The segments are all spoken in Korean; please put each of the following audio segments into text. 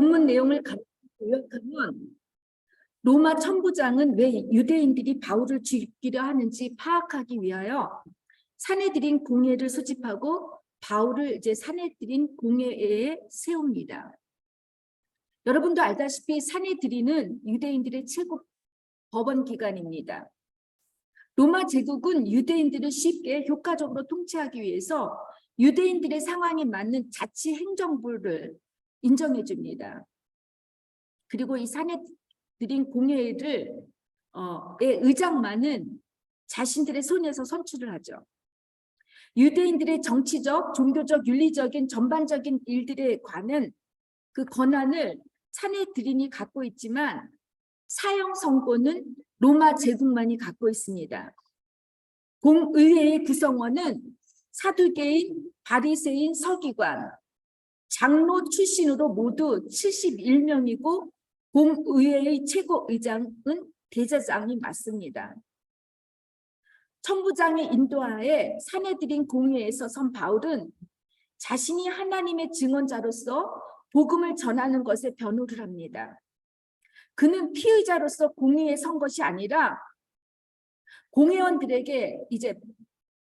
본문 내용을 요약하면 로마 천부장은 왜 유대인들이 바울을 죽이려 하는지 파악하기 위하여 사내들인 공회를 소집하고 바울을 이제 사내들인 공회에 세웁니다. 여러분도 알다시피 사내들인은 유대인들의 최고 법원 기관입니다. 로마 제국은 유대인들을 쉽게 효과적으로 통치하기 위해서 유대인들의 상황에 맞는 자치 행정부를 인정해 줍니다. 그리고 이 사내들인 공회를 의장만은 자신들의 손에서 선출을 하죠. 유대인들의 정치적, 종교적, 윤리적인 전반적인 일들에 관한 그 권한을 사내들인이 갖고 있지만 사형 선고는 로마 제국만이 갖고 있습니다. 공의회의 구성원은 사두개인, 바리새인, 서기관, 장로 출신으로 모두 71명이고 공의회의 최고의장은 대제장이 맞습니다. 천부장의 인도하에 사내들인 공회에서 선 바울은 자신이 하나님의 증언자로서 복음을 전하는 것에 변호를 합니다. 그는 피의자로서 공의에 선 것이 아니라 공회원들에게 이제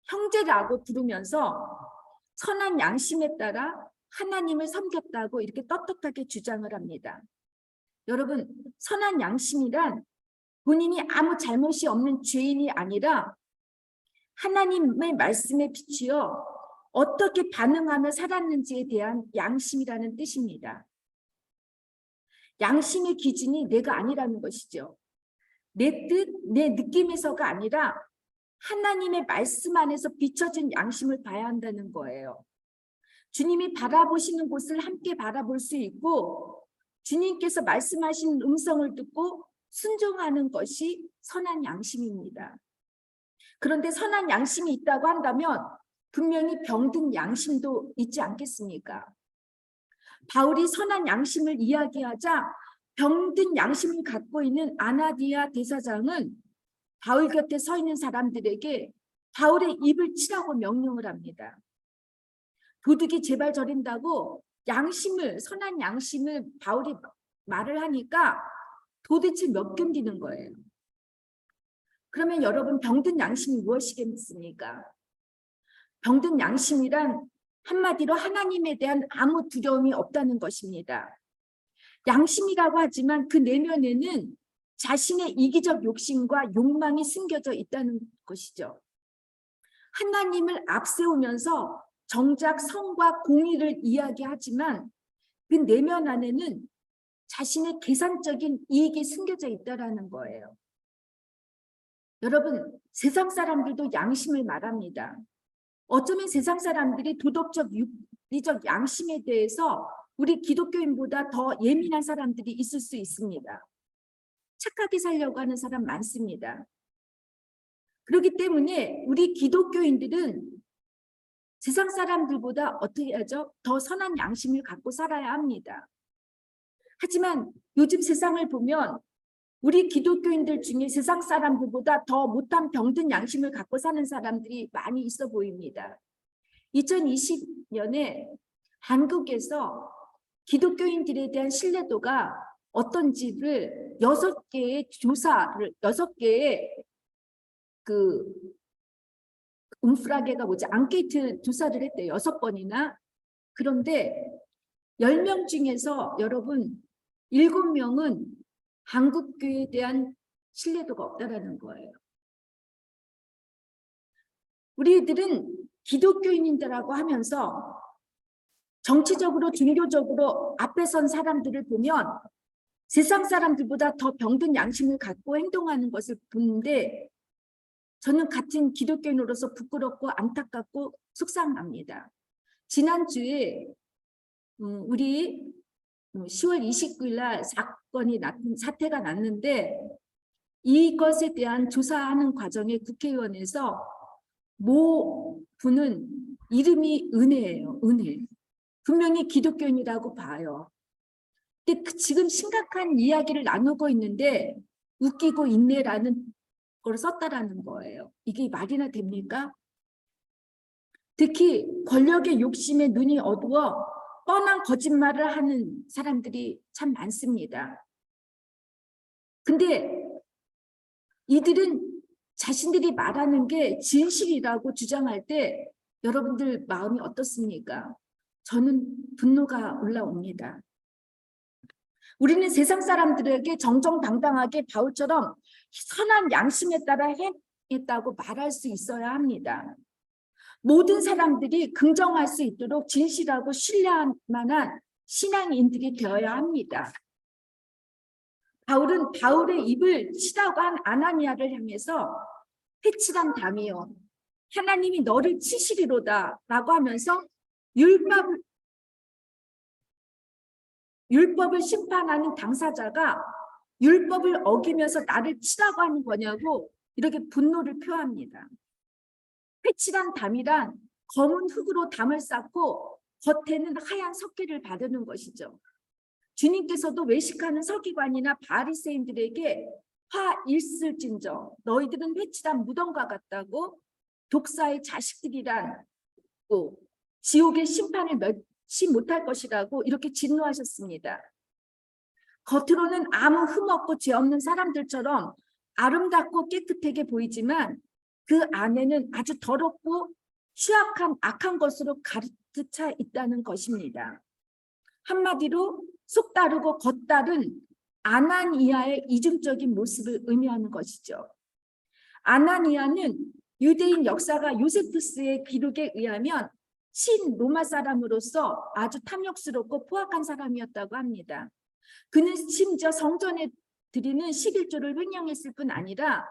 형제라고 부르면서 선한 양심에 따라 하나님을 섬겼다고 이렇게 떳떳하게 주장을 합니다. 여러분, 선한 양심이란 본인이 아무 잘못이 없는 죄인이 아니라 하나님의 말씀에 비추어 어떻게 반응하며 살았는지에 대한 양심이라는 뜻입니다. 양심의 기준이 내가 아니라는 것이죠. 내 뜻, 내 느낌에서가 아니라 하나님의 말씀 안에서 비춰진 양심을 봐야 한다는 거예요. 주님이 바라보시는 곳을 함께 바라볼 수 있고 주님께서 말씀하신 음성을 듣고 순종하는 것이 선한 양심입니다. 그런데 선한 양심이 있다고 한다면 분명히 병든 양심도 있지 않겠습니까? 바울이 선한 양심을 이야기하자 병든 양심을 갖고 있는 아나니아 대사장은 바울 곁에 서 있는 사람들에게 바울의 입을 치라고 명령을 합니다. 도둑이 제발 저린다고 양심을, 선한 양심을 바울이 말을 하니까 도대체 몇 견디는 거예요. 그러면 여러분, 병든 양심이 무엇이겠습니까? 병든 양심이란 한마디로 하나님에 대한 아무 두려움이 없다는 것입니다. 양심이라고 하지만 그 내면에는 자신의 이기적 욕심과 욕망이 숨겨져 있다는 것이죠. 하나님을 앞세우면서 정작 성과 공의를 이야기하지만 그 내면 안에는 자신의 계산적인 이익이 숨겨져 있다는 거예요. 여러분, 세상 사람들도 양심을 말합니다. 어쩌면 세상 사람들이 도덕적, 윤리적 양심에 대해서 우리 기독교인보다 더 예민한 사람들이 있을 수 있습니다. 착하게 살려고 하는 사람 많습니다. 그렇기 때문에 우리 기독교인들은 세상 사람들보다 어떻게 하죠? 더 선한 양심을 갖고 살아야 합니다. 하지만 요즘 세상을 보면 우리 기독교인들 중에 세상 사람들보다 더 못한 병든 양심을 갖고 사는 사람들이 많이 있어 보입니다. 2020년에 한국에서 기독교인들에 대한 신뢰도가 어떤지를 6개의 조사를, 6개의 움프라게가 뭐지? 앙케이트 조사를 했대요. 6번이나. 그런데 10명 중에서 여러분 7명은 한국교회에 대한 신뢰도가 없다라는 거예요. 우리들은 기독교인이라고 하면서 정치적으로, 종교적으로 앞에 선 사람들을 보면 세상 사람들보다 더 병든 양심을 갖고 행동하는 것을 보는데 저는 같은 기독교인으로서 부끄럽고 안타깝고 속상합니다. 지난주에 우리 10월 29일 날 사태가 났는데 이것에 대한 조사하는 과정에 국회의원에서 모 분은 이름이 은혜예요. 은혜. 분명히 기독교인이라고 봐요. 근데 지금 심각한 이야기를 나누고 있는데 웃기고 있네라는 걸 썼다라는 거예요. 이게 말이나 됩니까? 특히 권력의 욕심에 눈이 어두워 뻔한 거짓말을 하는 사람들이 참 많습니다. 근데 이들은 자신들이 말하는 게 진실이라고 주장할 때 여러분들 마음이 어떻습니까? 저는 분노가 올라옵니다. 우리는 세상 사람들에게 정정당당하게 바울처럼 선한 양심에 따라 행했다고 말할 수 있어야 합니다. 모든 사람들이 긍정할 수 있도록 진실하고 신뢰할 만한 신앙인들이 되어야 합니다. 바울은 바울의 입을 치라고 한 아나니아를 향해서 회칠한 담이요, 하나님이 너를 치시리로다 라고 하면서 율법을 심판하는 당사자가 율법을 어기면서 나를 치라고 하는 거냐고 이렇게 분노를 표합니다. 회칠한 담이란 검은 흙으로 담을 쌓고 겉에는 하얀 석기를 바르는 것이죠. 주님께서도 외식하는 서기관이나 바리새인들에게 화 있을진저 너희들은 회칠한 무덤과 같다고, 독사의 자식들이란 지옥의 심판을 면치 못할 것이라고 이렇게 진노하셨습니다. 겉으로는 아무 흠없고 죄 없는 사람들처럼 아름답고 깨끗하게 보이지만 그 안에는 아주 더럽고 취약한 악한 것으로 가득 차 있다는 것입니다. 한마디로 속 다르고 겉 다른 아나니아의 이중적인 모습을 의미하는 것이죠. 아나니아는 유대인 역사가 요세푸스의 기록에 의하면 친로마 사람으로서 아주 탐욕스럽고 포악한 사람이었다고 합니다. 그는 심지어 성전에 드리는 11조를 횡령했을 뿐 아니라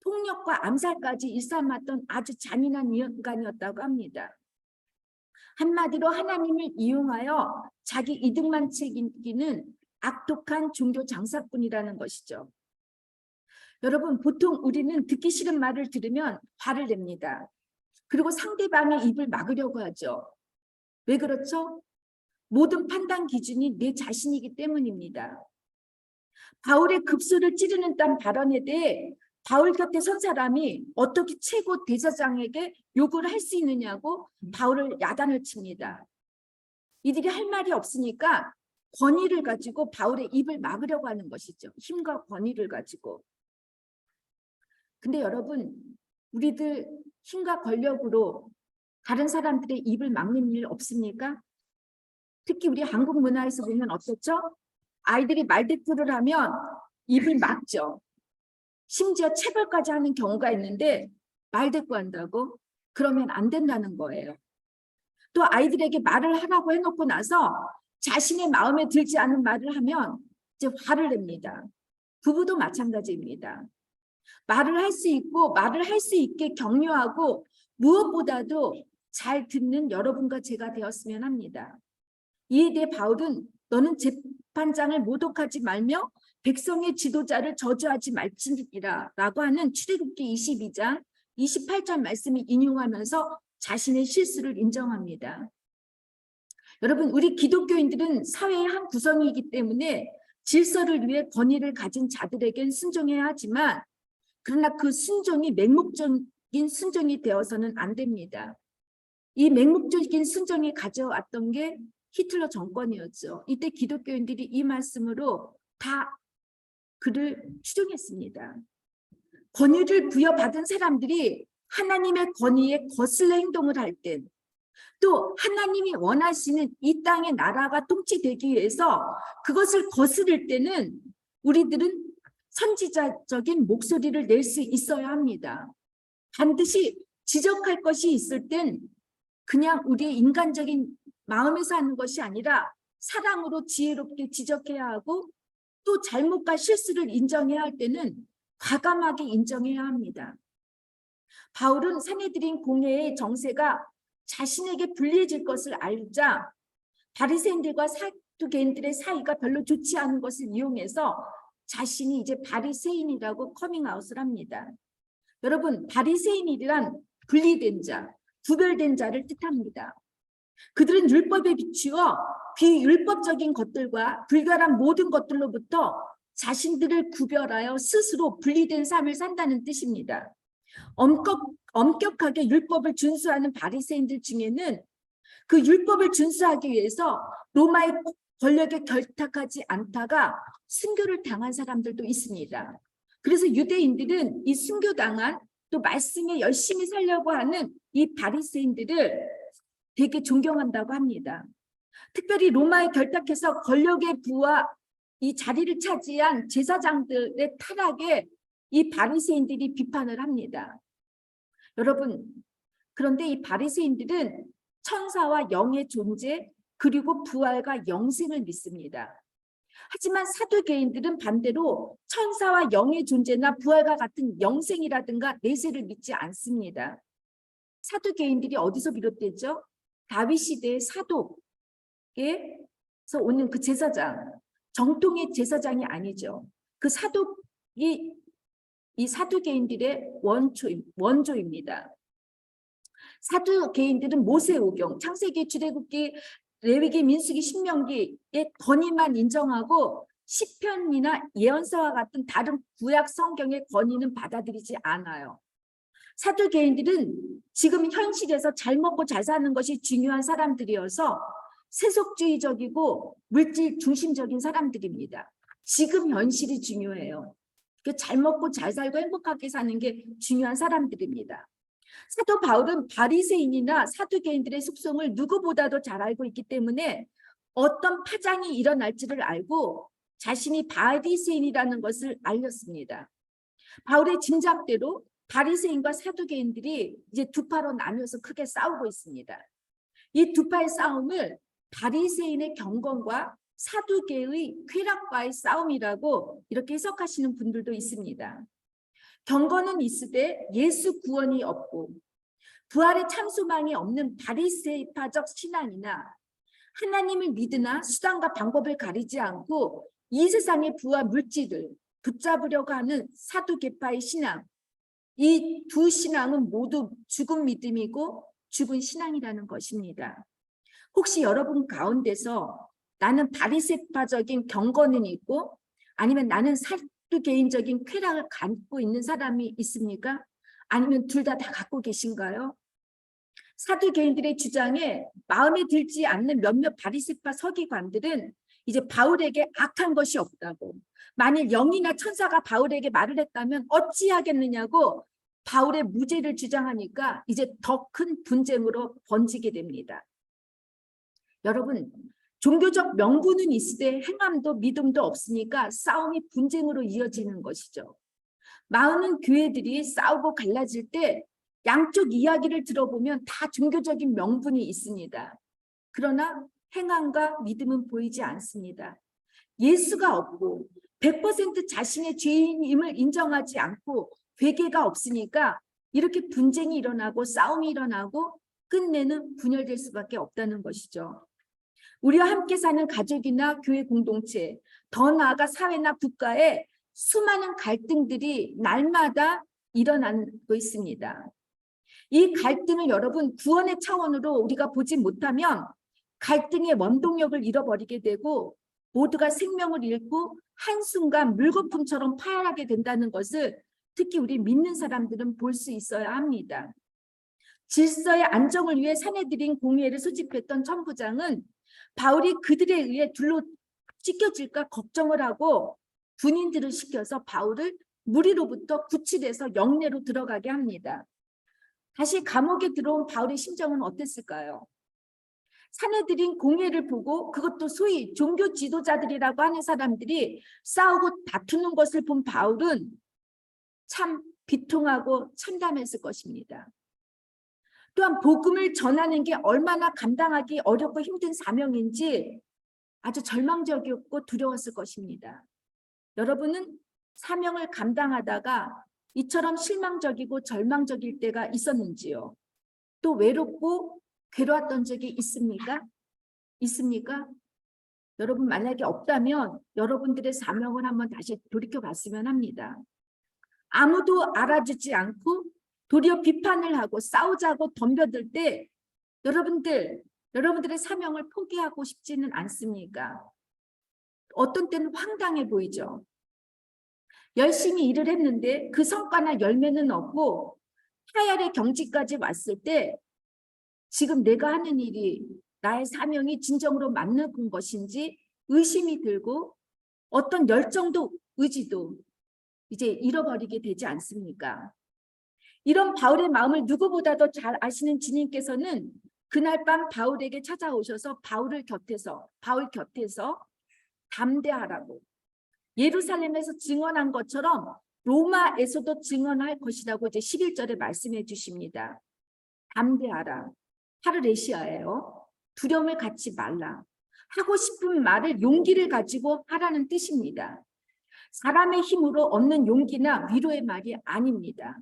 폭력과 암살까지 일삼았던 아주 잔인한 인간이었다고 합니다. 한마디로 하나님을 이용하여 자기 이득만 챙기는 악독한 종교 장사꾼이라는 것이죠. 여러분, 보통 우리는 듣기 싫은 말을 들으면 화를 냅니다. 그리고 상대방의 입을 막으려고 하죠. 왜 그렇죠? 모든 판단 기준이 내 자신이기 때문입니다. 바울의 급소를 찌르는 딴 발언에 대해 바울 곁에 선 사람이 어떻게 최고 대제사장에게 욕을 할 수 있느냐고 바울을 야단을 칩니다. 이들이 할 말이 없으니까 권위를 가지고 바울의 입을 막으려고 하는 것이죠. 힘과 권위를 가지고. 근데 여러분, 우리들 힘과 권력으로 다른 사람들의 입을 막는 일 없습니까? 특히 우리 한국 문화에서 보면 어떻죠? 아이들이 말대꾸를 하면 입을 막죠. 심지어 체벌까지 하는 경우가 있는데 말대꾸한다고? 그러면 안 된다는 거예요. 또 아이들에게 말을 하라고 해놓고 나서 자신의 마음에 들지 않은 말을 하면 이제 화를 냅니다. 부부도 마찬가지입니다. 말을 할 수 있고 말을 할 수 있게 격려하고 무엇보다도 잘 듣는 여러분과 제가 되었으면 합니다. 이에 대해 바울은 너는 재판장을 모독하지 말며 백성의 지도자를 저주하지 말지니라 라고 하는 출애굽기 22장 28절 말씀을 인용하면서 자신의 실수를 인정합니다. 여러분, 우리 기독교인들은 사회의 한 구성이기 때문에 질서를 위해 권위를 가진 자들에겐 순종해야 하지만 그러나 그 순종이 맹목적인 순종이 되어서는 안 됩니다. 이 맹목적인 순종이 가져왔던 게 히틀러 정권이었죠. 이때 기독교인들이 이 말씀으로 다 그를 추종했습니다. 권위를 부여받은 사람들이 하나님의 권위에 거슬려 행동을 할 때, 또 하나님이 원하시는 이 땅의 나라가 통치되기 위해서 그것을 거스를 때는 우리들은 선지자적인 목소리를 낼 수 있어야 합니다. 반드시 지적할 것이 있을 땐 그냥 우리의 인간적인 마음에서 하는 것이 아니라 사랑으로 지혜롭게 지적해야 하고, 또 잘못과 실수를 인정해야 할 때는 과감하게 인정해야 합니다. 바울은 산헤드린 공회의 정세가 자신에게 불리해질 것을 알자 바리새인들과 사두개인들의 사이가 별로 좋지 않은 것을 이용해서 자신이 이제 바리새인이라고 커밍아웃을 합니다. 여러분, 바리새인이란 분리된 자, 구별된 자를 뜻합니다. 그들은 율법에 비추어 비율법적인 것들과 불결한 모든 것들로부터 자신들을 구별하여 스스로 분리된 삶을 산다는 뜻입니다. 엄격하게 율법을 준수하는 바리새인들 중에는 그 율법을 준수하기 위해서 로마의 권력에 결탁하지 않다가 순교를 당한 사람들도 있습니다. 그래서 유대인들은 이 순교당한 또 말씀에 열심히 살려고 하는 이 바리새인들을 되게 존경한다고 합니다. 특별히 로마에 결탁해서 권력의 부와 이 자리를 차지한 제사장들의 타락에 이 바리새인들이 비판을 합니다. 여러분, 그런데 이 바리새인들은 천사와 영의 존재 그리고 부활과 영생을 믿습니다. 하지만 사두개인들은 반대로 천사와 영의 존재나 부활과 같은 영생이라든가 내세를 믿지 않습니다. 사두개인들이 어디서 비롯됐죠? 다윗 시대의 사독에서 오는 그 제사장, 정통의 제사장이 아니죠. 그 사독이 이 사두개인들의 원조입니다. 사두개인들은 모세오경, 창세기, 출애굽기, 레위기, 민수기, 신명기의 권위만 인정하고 시편이나 예언서와 같은 다른 구약 성경의 권위는 받아들이지 않아요. 사두개인들은 지금 현실에서 잘 먹고 잘 사는 것이 중요한 사람들이어서 세속주의적이고 물질 중심적인 사람들입니다. 지금 현실이 중요해요. 잘 먹고 잘 살고 행복하게 사는 게 중요한 사람들입니다. 사도 바울은 바리새인이나 사두개인들의 속성을 누구보다도 잘 알고 있기 때문에 어떤 파장이 일어날지를 알고 자신이 바리새인이라는 것을 알렸습니다. 바울의 짐작대로 바리새인과 사두개인들이 이제 두 파로 나뉘어서 크게 싸우고 있습니다. 이 두 파의 싸움을 바리새인의 경건과 사두개의 쾌락과의 싸움이라고 이렇게 해석하시는 분들도 있습니다. 경건은 있으되 예수 구원이 없고 부활의 참소망이 없는 바리새파적 신앙이나 하나님을 믿으나 수단과 방법을 가리지 않고 이 세상의 부와 물질을 붙잡으려고 하는 사두개파의 신앙, 이 두 신앙은 모두 죽은 믿음이고 죽은 신앙이라는 것입니다. 혹시 여러분 가운데서 나는 바리새파적인 경건은 있고 아니면 나는 사두개인적인 쾌락을 갖고 있는 사람이 있습니까? 아니면 둘 다 갖고 계신가요? 사두개인들의 주장에 마음에 들지 않는 몇몇 바리새파 서기관들은 이제 바울에게 악한 것이 없다고, 만일 영이나 천사가 바울에게 말을 했다면 어찌하겠느냐고 바울의 무죄를 주장하니까 이제 더 큰 분쟁으로 번지게 됩니다. 여러분, 종교적 명분은 있으되 행함도 믿음도 없으니까 싸움이 분쟁으로 이어지는 것이죠. 많은 교회들이 싸우고 갈라질 때 양쪽 이야기를 들어보면 다 종교적인 명분이 있습니다. 그러나 행함과 믿음은 보이지 않습니다. 예수가 없고 100% 자신의 죄인임을 인정하지 않고 회개가 없으니까 이렇게 분쟁이 일어나고 싸움이 일어나고 끝내는 분열될 수밖에 없다는 것이죠. 우리와 함께 사는 가족이나 교회 공동체, 더 나아가 사회나 국가에 수많은 갈등들이 날마다 일어나고 있습니다. 이 갈등을 여러분 구원의 차원으로 우리가 보지 못하면 갈등의 원동력을 잃어버리게 되고 모두가 생명을 잃고 한순간 물거품처럼 파열하게 된다는 것을 특히 우리 믿는 사람들은 볼 수 있어야 합니다. 질서의 안정을 위해 사내들인 공회를 소집했던 천부장은 바울이 그들에 의해 둘로 찢겨질까 걱정을 하고 군인들을 시켜서 바울을 무리로부터 구출해서 영내로 들어가게 합니다. 다시 감옥에 들어온 바울의 심정은 어땠을까요? 사내들인 공회를 보고 그것도 소위 종교 지도자들이라고 하는 사람들이 싸우고 다투는 것을 본 바울은 참 비통하고 참담했을 것입니다. 또한 복음을 전하는 게 얼마나 감당하기 어렵고 힘든 사명인지 아주 절망적이었고 두려웠을 것입니다. 여러분은 사명을 감당하다가 이처럼 실망적이고 절망적일 때가 있었는지요? 또 외롭고 괴로웠던 적이 있습니까? 있습니까? 여러분 만약에 없다면 여러분들의 사명을 한번 다시 돌이켜 봤으면 합니다. 아무도 알아주지 않고 도리어 비판을 하고 싸우자고 덤벼들 때 여러분들의 사명을 포기하고 싶지는 않습니까? 어떤 때는 황당해 보이죠. 열심히 일을 했는데 그 성과나 열매는 없고 하열의 경지까지 왔을 때 지금 내가 하는 일이 나의 사명이 진정으로 맞는 것인지 의심이 들고 어떤 열정도 의지도 이제 잃어버리게 되지 않습니까? 이런 바울의 마음을 누구보다도 잘 아시는 주님께서는 그날 밤 바울에게 찾아오셔서 바울 곁에서 담대하라고, 예루살렘에서 증언한 것처럼 로마에서도 증언할 것이라고 이제 11절에 말씀해 주십니다. 담대하라. 파르레시아예요. 두려움을 갖지 말라. 하고 싶은 말을 용기를 가지고 하라는 뜻입니다. 사람의 힘으로 얻는 용기나 위로의 말이 아닙니다.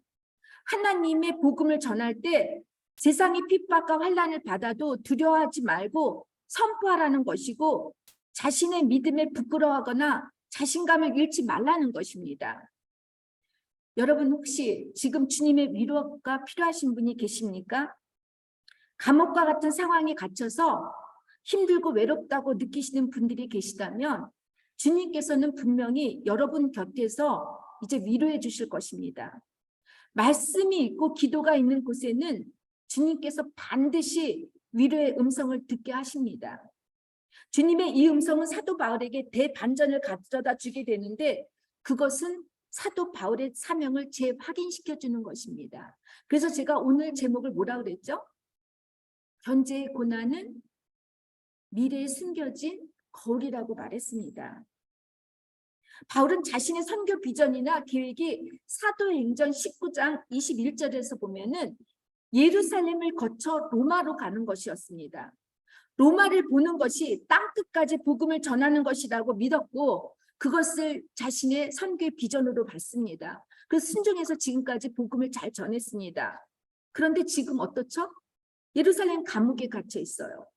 하나님의 복음을 전할 때 세상의 핍박과 환난을 받아도 두려워하지 말고 선포하라는 것이고, 자신의 믿음에 부끄러워하거나 자신감을 잃지 말라는 것입니다. 여러분, 혹시 지금 주님의 위로가 필요하신 분이 계십니까? 감옥과 같은 상황에 갇혀서 힘들고 외롭다고 느끼시는 분들이 계시다면 주님께서는 분명히 여러분 곁에서 이제 위로해 주실 것입니다. 말씀이 있고 기도가 있는 곳에는 주님께서 반드시 위로의 음성을 듣게 하십니다. 주님의 이 음성은 사도 바울에게 대반전을 가져다 주게 되는데, 그것은 사도 바울의 사명을 재확인시켜 주는 것입니다. 그래서 제가 오늘 제목을 뭐라 그랬죠? 현재의 고난은 미래에 숨겨진 거울이라고 말했습니다. 바울은 자신의 선교 비전이나 계획이 사도행전 19장 21절에서 보면은 예루살렘을 거쳐 로마로 가는 것이었습니다. 로마를 보는 것이 땅끝까지 복음을 전하는 것이라고 믿었고, 그것을 자신의 선교의 비전으로 봤습니다. 그래서 순종해서 지금까지 복음을 잘 전했습니다. 그런데 지금 어떻죠? 예루살렘 감옥에 갇혀 있어요.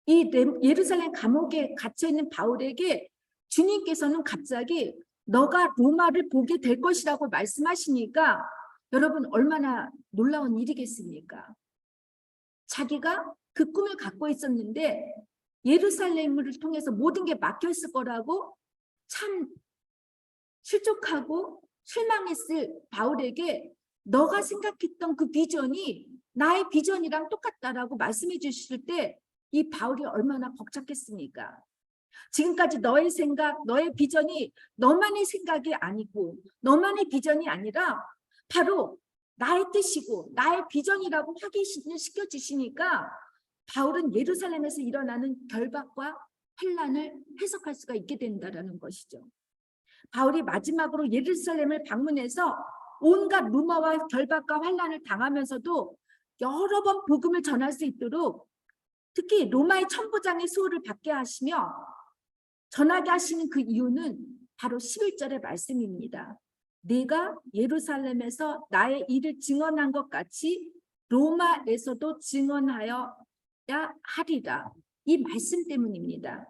이 예루살렘 감옥에 갇혀 있는 바울에게 주님께서는 갑자기 너가 로마를 보게 될 것이라고 말씀하시니까 여러분, 얼마나 놀라운 일이겠습니까? 자기가 그 꿈을 갖고 있었는데 예루살렘을 통해서 모든 게 막혀 있을 거라고 참 실족하고 실망했을 바울에게 너가 생각했던 그 비전이 나의 비전이랑 똑같다라고 말씀해 주실 때 이 바울이 얼마나 벅찼겠습니까? 지금까지 너의 생각, 너의 비전이 너만의 생각이 아니고 너만의 비전이 아니라 바로 나의 뜻이고 나의 비전이라고 확인을 시켜주시니까 바울은 예루살렘에서 일어나는 결박과 환난을 해석할 수가 있게 된다는 것이죠. 바울이 마지막으로 예루살렘을 방문해서 온갖 루머와 결박과 환난을 당하면서도 여러 번 복음을 전할 수 있도록 특히 로마의 천부장의 수호를 받게 하시며 전하게 하시는 그 이유는 바로 11절의 말씀입니다. 내가 예루살렘에서 나의 일을 증언한 것 같이 로마에서도 증언하여야 하리라. 이 말씀 때문입니다.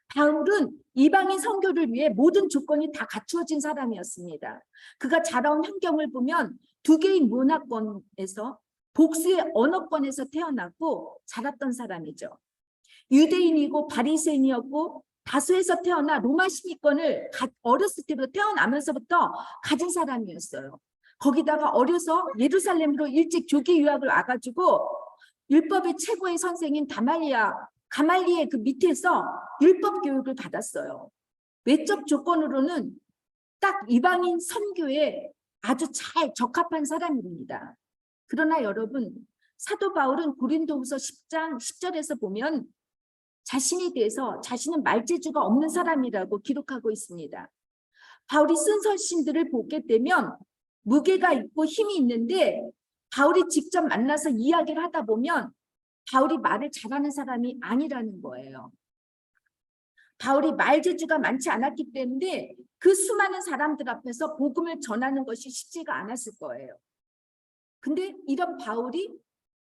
바울은 이방인 선교를 위해 모든 조건이 다 갖추어진 사람이었습니다. 그가 자라온 환경을 보면 두 개의 문화권에서 복수의 언어권에서 태어났고 자랐던 사람이죠. 유대인이고 바리새인이었고 다수에서 태어나 로마 시민권을 어렸을 때부터 태어나면서부터 가진 사람이었어요. 거기다가 어려서 예루살렘으로 일찍 조기 유학을 와가지고 율법의 최고의 선생인 가말리의 그 밑에서 율법 교육을 받았어요. 외적 조건으로는 딱 이방인 선교에 아주 잘 적합한 사람입니다. 그러나 여러분, 사도 바울은 고린도후서 10장 10절에서 보면 자신에 대해서 자신은 말재주가 없는 사람이라고 기록하고 있습니다. 바울이 쓴 서신들을 보게 되면 무게가 있고 힘이 있는데 바울이 직접 만나서 이야기를 하다 보면 바울이 말을 잘하는 사람이 아니라는 거예요. 바울이 말재주가 많지 않았기 때문에 그 수많은 사람들 앞에서 복음을 전하는 것이 쉽지가 않았을 거예요. 근데 이런 바울이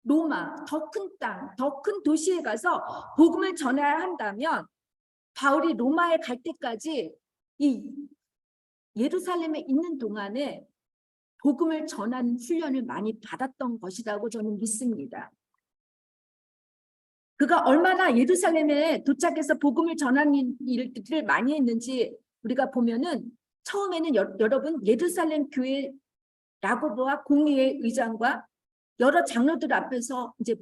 로마, 더 큰 땅, 더 큰 도시에 가서 복음을 전해야 한다면 바울이 로마에 갈 때까지 이 예루살렘에 있는 동안에 복음을 전하는 훈련을 많이 받았던 것이라고 저는 믿습니다. 그가 얼마나 예루살렘에 도착해서 복음을 전하는 일들을 많이 했는지 우리가 보면은 처음에는 여러분 예루살렘 교회 라고보와 공의회 의장과 여러 장로들 앞에서 이제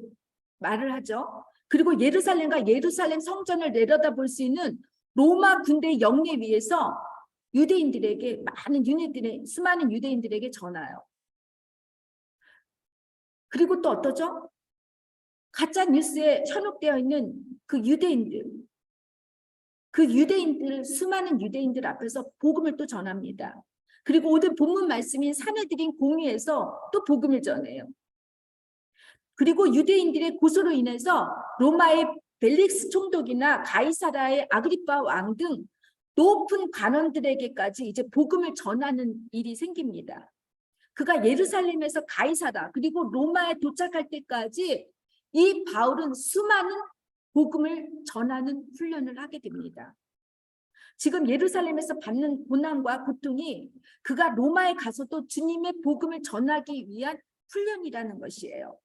말을 하죠. 그리고 예루살렘과 예루살렘 성전을 내려다볼 수 있는 로마 군대 영내 위에서 유대인들에게 수많은 유대인들에게 전하요. 그리고 또 어떠죠? 가짜 뉴스에 현혹되어 있는 그 유대인들 수많은 유대인들 앞에서 복음을 또 전합니다. 그리고 오늘 본문 말씀인 사내들인 공의에서 또 복음을 전해요. 그리고 유대인들의 고소로 인해서 로마의 벨릭스 총독이나 가이사라의 아그리파 왕 등 높은 관원들에게까지 이제 복음을 전하는 일이 생깁니다. 그가 예루살렘에서 가이사라 그리고 로마에 도착할 때까지 이 바울은 수많은 복음을 전하는 훈련을 하게 됩니다. 지금 예루살렘에서 받는 고난과 고통이 그가 로마에 가서도 주님의 복음을 전하기 위한 훈련이라는 것이에요.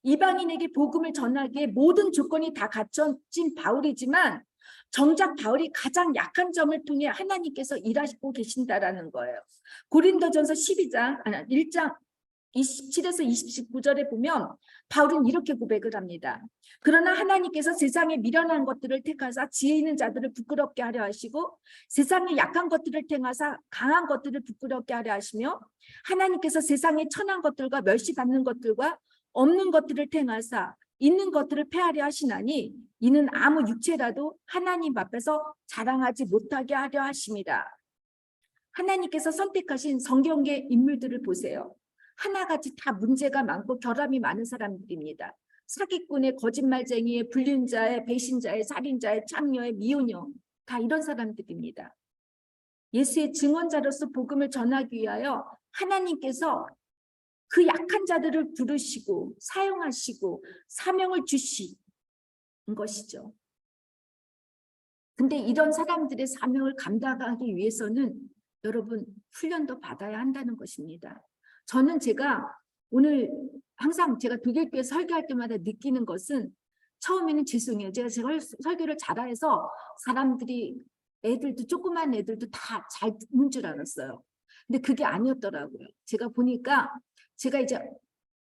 이방인에게 복음을 전하기에 모든 조건이 다 갖춰진 바울이지만 정작 바울이 가장 약한 점을 통해 하나님께서 일하시고 계신다라는 거예요. 고린도전서 1장 27에서 29절에 보면 바울은 이렇게 고백을 합니다. 그러나 하나님께서 세상에 미련한 것들을 택하사 지혜 있는 자들을 부끄럽게 하려 하시고 세상에 약한 것들을 택하사 강한 것들을 부끄럽게 하려 하시며 하나님께서 세상에 천한 것들과 멸시받는 것들과 없는 것들을 택하사 있는 것들을 폐하려 하시나니 이는 아무 육체라도 하나님 앞에서 자랑하지 못하게 하려 하심이라. 하나님께서 선택하신 성경의 인물들을 보세요. 하나같이 다 문제가 많고 결함이 많은 사람들입니다. 사기꾼의, 거짓말쟁이의, 불륜자의, 배신자의, 살인자의, 창녀의, 미혼녀 다 이런 사람들입니다. 예수의 증언자로서 복음을 전하기 위하여 하나님께서 그 약한 자들을 부르시고 사용하시고 사명을 주신 것이죠. 근데 이런 사람들의 사명을 감당하기 위해서는 여러분 훈련도 받아야 한다는 것입니다. 저는 오늘 항상 제가 독일교회 설교할 때마다 느끼는 것은 처음에는 죄송해요. 제가 설교를 잘해서 사람들이 애들도 조그만 애들도 다 잘 듣는 줄 알았어요. 근데 그게 아니었더라고요. 제가 보니까 제가 이제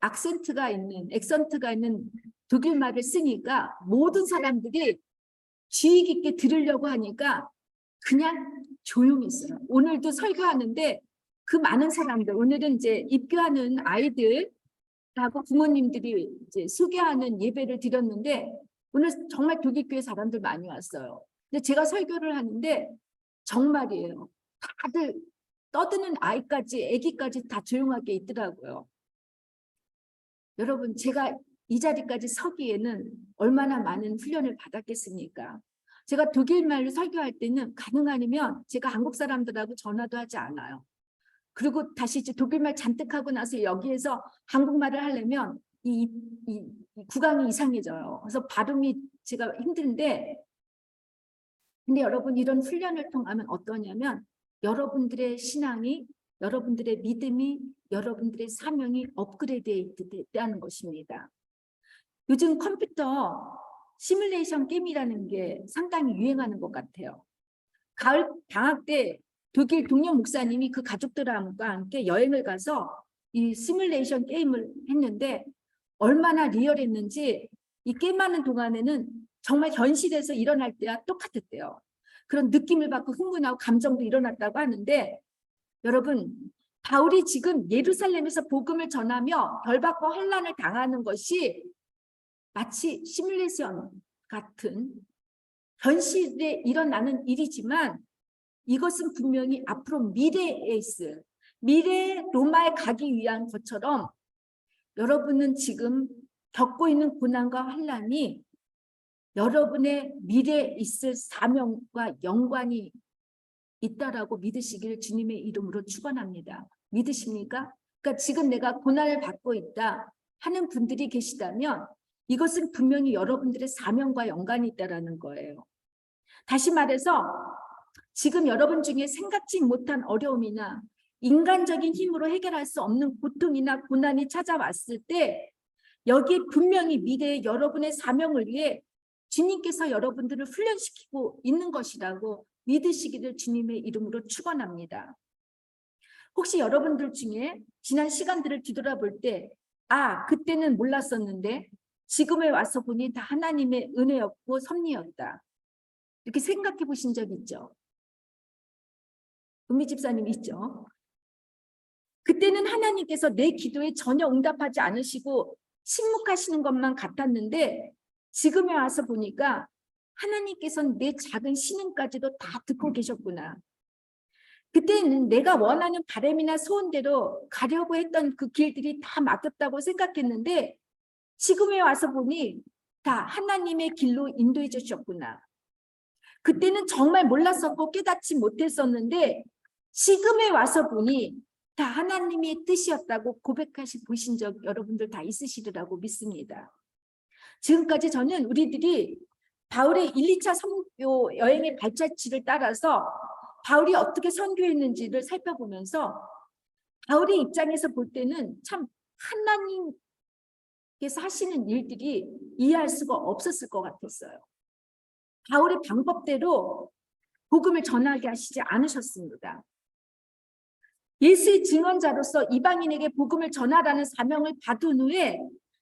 액센트가 있는 독일 말을 쓰니까 모든 사람들이 주의 깊게 들으려고 하니까 그냥 조용했어요. 오늘도 설교하는데 그 많은 사람들, 오늘은 이제 입교하는 아이들하고 부모님들이 이제 소개하는 예배를 드렸는데 오늘 정말 독일교회 사람들 많이 왔어요. 근데 제가 설교를 하는데 정말이에요. 다들 떠드는 아기까지 다 조용하게 있더라고요. 여러분, 제가 이 자리까지 서기에는 얼마나 많은 훈련을 받았겠습니까? 제가 독일말로 설교할 때는 가능하면 제가 한국 사람들하고 전화도 하지 않아요. 그리고 다시 이제 독일말 잔뜩 하고 나서 여기에서 한국말을 하려면 이 구강이 이상해져요. 그래서 발음이 제가 힘든데, 근데 여러분 이런 훈련을 통하면 어떠냐면 여러분들의 신앙이, 여러분들의 믿음이, 여러분들의 사명이 업그레이드 되는 것입니다. 요즘 컴퓨터 시뮬레이션 게임이라는 게 상당히 유행하는 것 같아요. 가을 방학 때 독일 동료 목사님이 그 가족들과 함께 여행을 가서 이 시뮬레이션 게임을 했는데 얼마나 리얼했는지 이 게임하는 동안에는 정말 현실에서 일어날 때와 똑같았대요. 그런 느낌을 받고 흥분하고 감정도 일어났다고 하는데 여러분 바울이 지금 예루살렘에서 복음을 전하며 벌받고 환난을 당하는 것이 마치 시뮬레이션 같은 현실에 일어나는 일이지만 이것은 분명히 앞으로 미래에 있을 미래의 로마에 가기 위한 것처럼 여러분은 지금 겪고 있는 고난과 환난이 여러분의 미래에 있을 사명과 연관이 있다라고 믿으시기를 주님의 이름으로 축원합니다. 믿으십니까? 그러니까 지금 내가 고난을 받고 있다 하는 분들이 계시다면 이것은 분명히 여러분들의 사명과 연관이 있다라는 거예요. 다시 말해서 지금 여러분 중에 생각지 못한 어려움이나 인간적인 힘으로 해결할 수 없는 고통이나 고난이 찾아왔을 때 여기에 분명히 미래의 여러분의 사명을 위해 주님께서 여러분들을 훈련시키고 있는 것이라고 믿으시기를 주님의 이름으로 축원합니다. 혹시 여러분들 중에 지난 시간들을 뒤돌아볼 때 그때는 몰랐었는데 지금에 와서 보니 다 하나님의 은혜였고 섭리였다. 이렇게 생각해 보신 적 있죠? 은미 집사님 있죠? 그때는 하나님께서 내 기도에 전혀 응답하지 않으시고 침묵하시는 것만 같았는데 지금에 와서 보니까 하나님께서는 내 작은 신음까지도 다 듣고 계셨구나. 그때는 내가 원하는 바람이나 소원대로 가려고 했던 그 길들이 다 막혔다고 생각했는데 지금에 와서 보니 다 하나님의 길로 인도해 주셨구나. 그때는 정말 몰랐었고 깨닫지 못했었는데 지금에 와서 보니 다 하나님의 뜻이었다고 고백하시 보신 적 여러분들 다 있으시리라고 믿습니다. 지금까지 저는 우리들이 바울의 1, 2차 선교 여행의 발자취를 따라서 바울이 어떻게 선교했는지를 살펴보면서 바울의 입장에서 볼 때는 참 하나님께서 하시는 일들이 이해할 수가 없었을 것 같았어요. 바울의 방법대로 복음을 전하게 하시지 않으셨습니다. 예수의 증언자로서 이방인에게 복음을 전하라는 사명을 받은 후에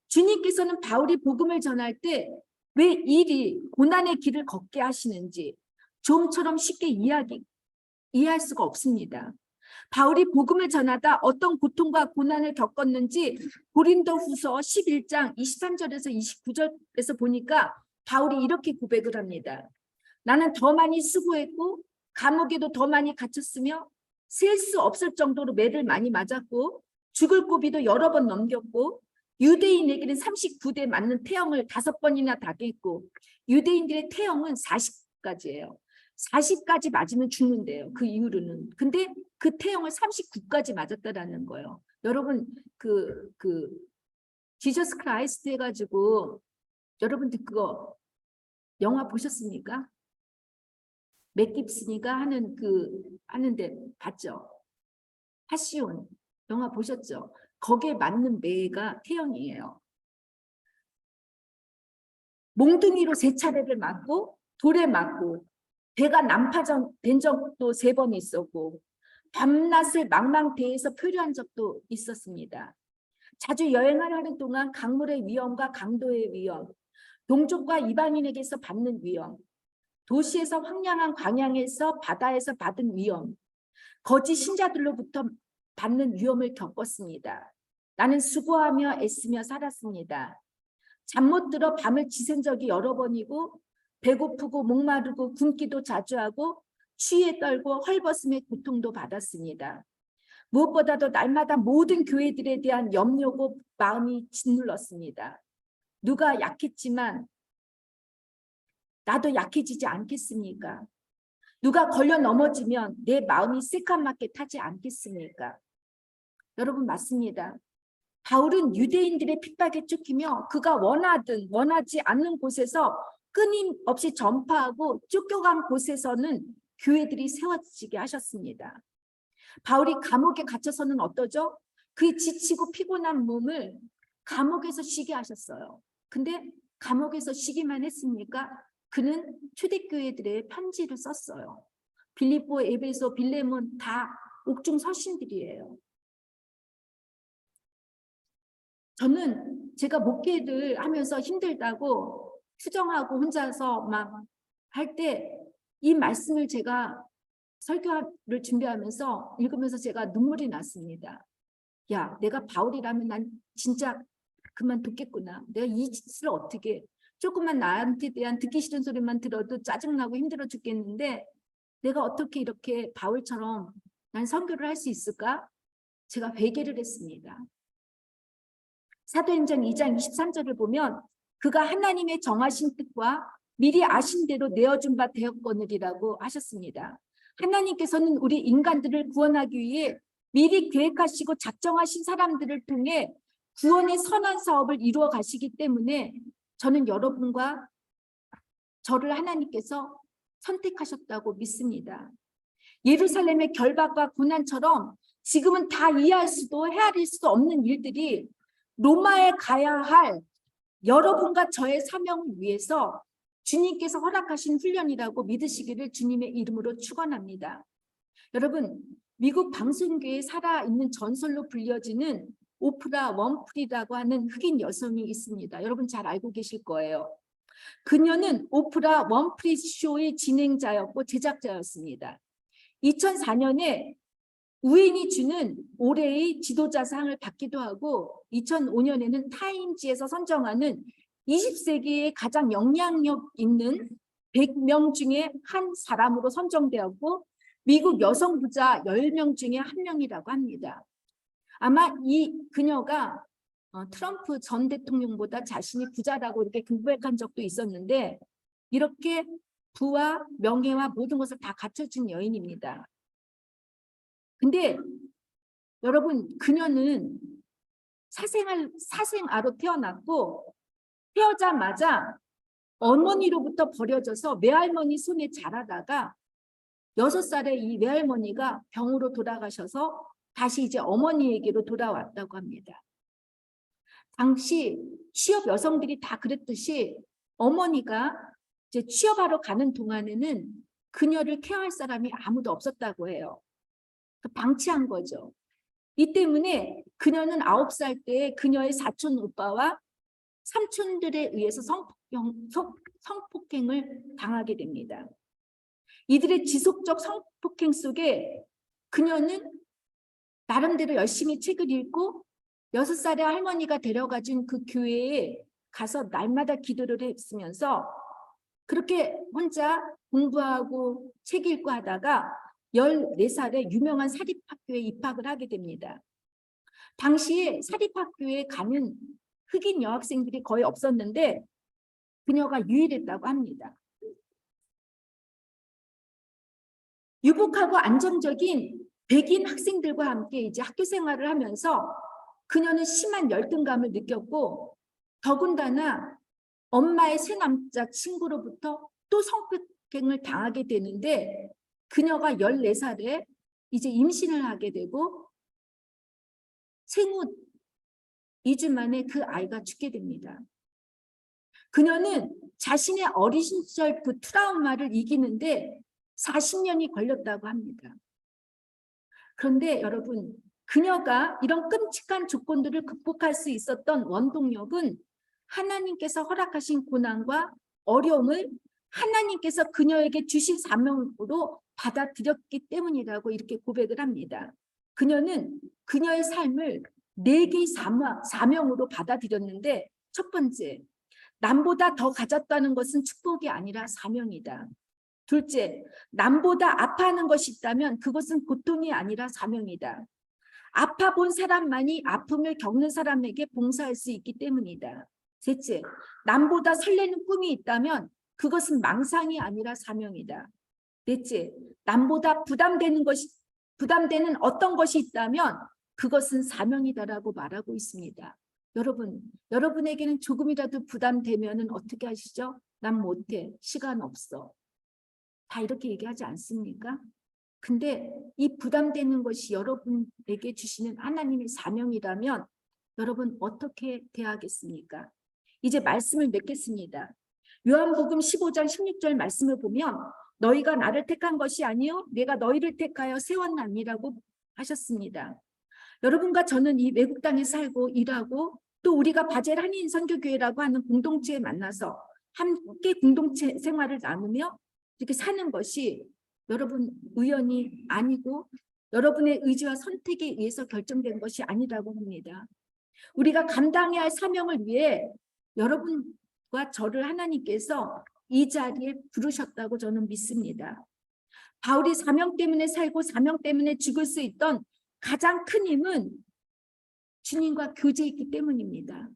주님께서는 바울이 복음을 전할 때 왜 일이 고난의 길을 걷게 하시는지 좀처럼 쉽게 이해할 수가 없습니다. 바울이 복음을 전하다 어떤 고통과 고난을 겪었는지 고린도후서 11장 23절에서 29절에서 보니까 바울이 이렇게 고백을 합니다. 나는 더 많이 수고했고 감옥에도 더 많이 갇혔으며 셀 수 없을 정도로 매를 많이 맞았고 죽을 고비도 여러 번 넘겼고 유대인에게는 39대 맞는 태형을 5번이나 당했고 유대인들의 태형은 40까지예요. 40까지 맞으면 죽는데요. 그 이후로는. 근데 그 태형을 39까지 맞았다라는 거예요. 여러분 지저스 크라이스트 해가지고 여러분들 그거 영화 보셨습니까? 맥 깁슨이가 하는데 봤죠? 파시온 영화 보셨죠? 거기에 맞는 매가 태형이에요. 몽둥이로 3차례를 맞고 돌에 맞고 배가 난파된 적도 3번 있었고 밤낮을 망망대해서 표류한 적도 있었습니다. 자주 여행을 하는 동안 강물의 위험과 강도의 위험, 동족과 이방인에게서 받는 위험, 도시에서 황량한 광야에서 바다에서 받은 위험, 거짓 신자들로부터 받는 위험을 겪었습니다. 나는 수고하며 애쓰며 살았습니다. 잠 못 들어 밤을 지샌 적이 여러 번이고 배고프고 목마르고 굶기도 자주 하고 추위에 떨고 헐벗음의 고통도 받았습니다. 무엇보다도 날마다 모든 교회들에 대한 염려고 마음이 짓눌렀습니다. 누가 약했지만 나도 약해지지 않겠습니까? 누가 걸려 넘어지면 내 마음이 새까맣게 타지 않겠습니까? 여러분 맞습니다. 바울은 유대인들의 핍박에 쫓기며 그가 원하든 원하지 않는 곳에서 끊임없이 전파하고 쫓겨간 곳에서는 교회들이 세워지게 하셨습니다. 바울이 감옥에 갇혀서는 어떠죠? 그 지치고 피곤한 몸을 감옥에서 쉬게 하셨어요. 근데 감옥에서 쉬기만 했습니까? 그는 초대교회들의 편지를 썼어요. 빌립보, 에베소, 빌레몬 다 옥중 서신들이에요. 저는 제가 목회를 하면서 힘들다고 수정하고 혼자서 막 할 때 이 말씀을 제가 설교를 준비하면서 읽으면서 제가 눈물이 났습니다. 야, 내가 바울이라면 난 진짜 그만뒀겠구나. 내가 이 짓을 어떻게 조금만 나한테 대한 듣기 싫은 소리만 들어도 짜증나고 힘들어 죽겠는데 내가 어떻게 이렇게 바울처럼 난 선교를 할 수 있을까? 제가 회개를 했습니다. 사도행전 2장 23절을 보면 그가 하나님의 정하신 뜻과 미리 아신 대로 내어준 바 되었거니라고 하셨습니다. 하나님께서는 우리 인간들을 구원하기 위해 미리 계획하시고 작정하신 사람들을 통해 구원의 선한 사업을 이루어 가시기 때문에 저는 여러분과 저를 하나님께서 선택하셨다고 믿습니다. 예루살렘의 결박과 고난처럼 지금은 다 이해할 수도 헤아릴 수도 없는 일들이 로마에 가야 할 여러분과 저의 사명을 위해서 주님께서 허락하신 훈련이라고 믿으시기를 주님의 이름으로 축원합니다. 여러분, 미국 방송계에 살아있는 전설로 불려지는 오프라 원프리라고 하는 흑인 여성이 있습니다. 여러분 잘 알고 계실 거예요. 그녀는 오프라 원프리 쇼의 진행자였고 제작자였습니다. 2004년에 우엔이 주는 올해의 지도자상을 받기도 하고 2005년에는 타임지에서 선정하는 20세기의 가장 영향력 있는 100명 중에 한 사람으로 선정되었고 미국 여성 부자 10명 중에 한 명이라고 합니다. 아마 이 그녀가 트럼프 전 대통령보다 자신이 부자라고 이렇게 고백한 적도 있었는데 이렇게 부와 명예와 모든 것을 다 갖춰준 여인입니다. 근데 여러분 그녀는 사생아로 태어났고 태어자마자 어머니로부터 버려져서 외할머니 손에 자라다가 6살에 이 외할머니가 병으로 돌아가셔서 다시 이제 어머니에게로 돌아왔다고 합니다. 당시 취업 여성들이 다 그랬듯이 어머니가 이제 취업하러 가는 동안에는 그녀를 케어할 사람이 아무도 없었다고 해요. 방치한 거죠. 이 때문에 그녀는 9살 때 그녀의 사촌 오빠와 삼촌들에 의해서 성폭행을 당하게 됩니다. 이들의 지속적 성폭행 속에 그녀는 나름대로 열심히 책을 읽고 6살의 할머니가 데려가준 그 교회에 가서 날마다 기도를 했으면서 그렇게 혼자 공부하고 책 읽고 하다가 14살에 유명한 사립학교에 입학을 하게 됩니다. 당시에 사립학교에 가는 흑인 여학생들이 거의 없었는데 그녀가 유일했다고 합니다. 유복하고 안정적인 백인 학생들과 함께 이제 학교 생활을 하면서 그녀는 심한 열등감을 느꼈고 더군다나 엄마의 새 남자 친구로부터 또 성폭행을 당하게 되는데 그녀가 14살에 이제 임신을 하게 되고 생후 2주 만에 그 아이가 죽게 됩니다. 그녀는 자신의 어린 시절 그 트라우마를 이기는데 40년이 걸렸다고 합니다. 그런데 여러분, 그녀가 이런 끔찍한 조건들을 극복할 수 있었던 원동력은 하나님께서 허락하신 고난과 어려움을 하나님께서 그녀에게 주신 사명으로 받아들였기 때문이라고 이렇게 고백을 합니다. 그녀는 그녀의 삶을 4개의 사명으로 받아들였는데 첫 번째, 남보다 더 가졌다는 것은 축복이 아니라 사명이다. 둘째, 남보다 아파하는 것이 있다면 그것은 고통이 아니라 사명이다. 아파 본 사람만이 아픔을 겪는 사람에게 봉사할 수 있기 때문이다. 셋째, 남보다 설레는 꿈이 있다면 그것은 망상이 아니라 사명이다. 넷째, 남보다 부담되는 어떤 것이 있다면 그것은 사명이다라고 말하고 있습니다. 여러분, 여러분에게는 조금이라도 부담되면은 어떻게 하시죠? 난 못해, 시간 없어. 다 이렇게 얘기하지 않습니까? 근데 이 부담되는 것이 여러분에게 주시는 하나님의 사명이라면 여러분 어떻게 대하겠습니까? 이제 말씀을 맺겠습니다. 요한복음 15장 16절 말씀을 보면 너희가 나를 택한 것이 아니요 내가 너희를 택하여 세웠나니라고 하셨습니다. 여러분과 저는 이 외국 땅에 살고 일하고 또 우리가 바젤 한인 선교교회라고 하는 공동체에 만나서 함께 공동체 생활을 나누며 이렇게 사는 것이 여러분 우연이 아니고 여러분의 의지와 선택에 의해서 결정된 것이 아니라고 합니다. 우리가 감당해야 할 사명을 위해 여러분과 저를 하나님께서 이 자리에 부르셨다고 저는 믿습니다. 바울이 사명 때문에 살고 사명 때문에 죽을 수 있던 가장 큰 힘은 주님과 교제했기 때문입니다.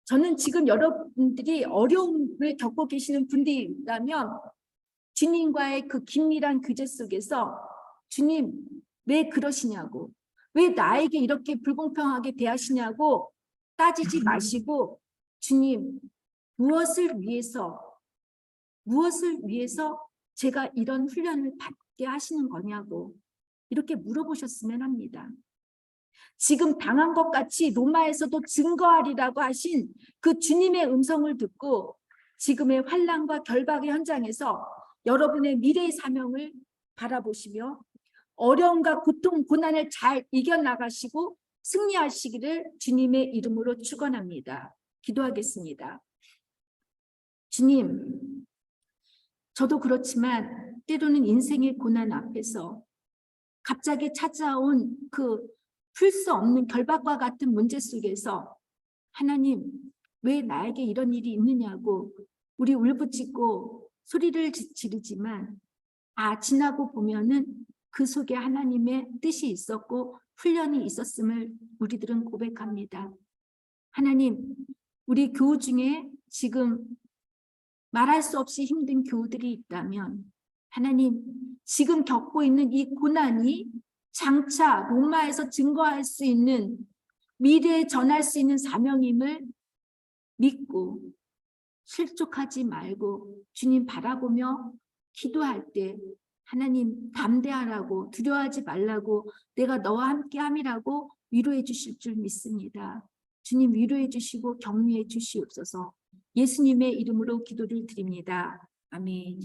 저는 지금 여러분들이 어려움을 겪고 계시는 분들이라면 주님과의 그 긴밀한 교제 속에서 주님 왜 그러시냐고, 왜 나에게 이렇게 불공평하게 대하시냐고 따지지 마시고 주님 무엇을 위해서 제가 이런 훈련을 받게 하시는 거냐고 이렇게 물어보셨으면 합니다. 지금 당한 것 같이 로마에서도 증거하리라고 하신 그 주님의 음성을 듣고 지금의 환난과 결박의 현장에서 여러분의 미래의 사명을 바라보시며 어려움과 고통, 고난을 잘 이겨나가시고 승리하시기를 주님의 이름으로 축원합니다. 기도하겠습니다. 주님, 저도 그렇지만 때로는 인생의 고난 앞에서 갑자기 찾아온 그 풀 수 없는 결박과 같은 문제 속에서 하나님, 왜 나에게 이런 일이 있느냐고 우리 울부짖고 소리를 지르지만 지나고 보면은 그 속에 하나님의 뜻이 있었고 훈련이 있었음을 우리들은 고백합니다. 하나님, 우리 교우 중에 지금 말할 수 없이 힘든 교우들이 있다면 하나님, 지금 겪고 있는 이 고난이 장차 로마에서 증거할 수 있는 미래에 전할 수 있는 사명임을 믿고 실족하지 말고 주님 바라보며 기도할 때 하나님 담대하라고 두려워하지 말라고 내가 너와 함께함이라고 위로해 주실 줄 믿습니다. 주님 위로해 주시고 격려해 주시옵소서. 예수님의 이름으로 기도를 드립니다. 아멘.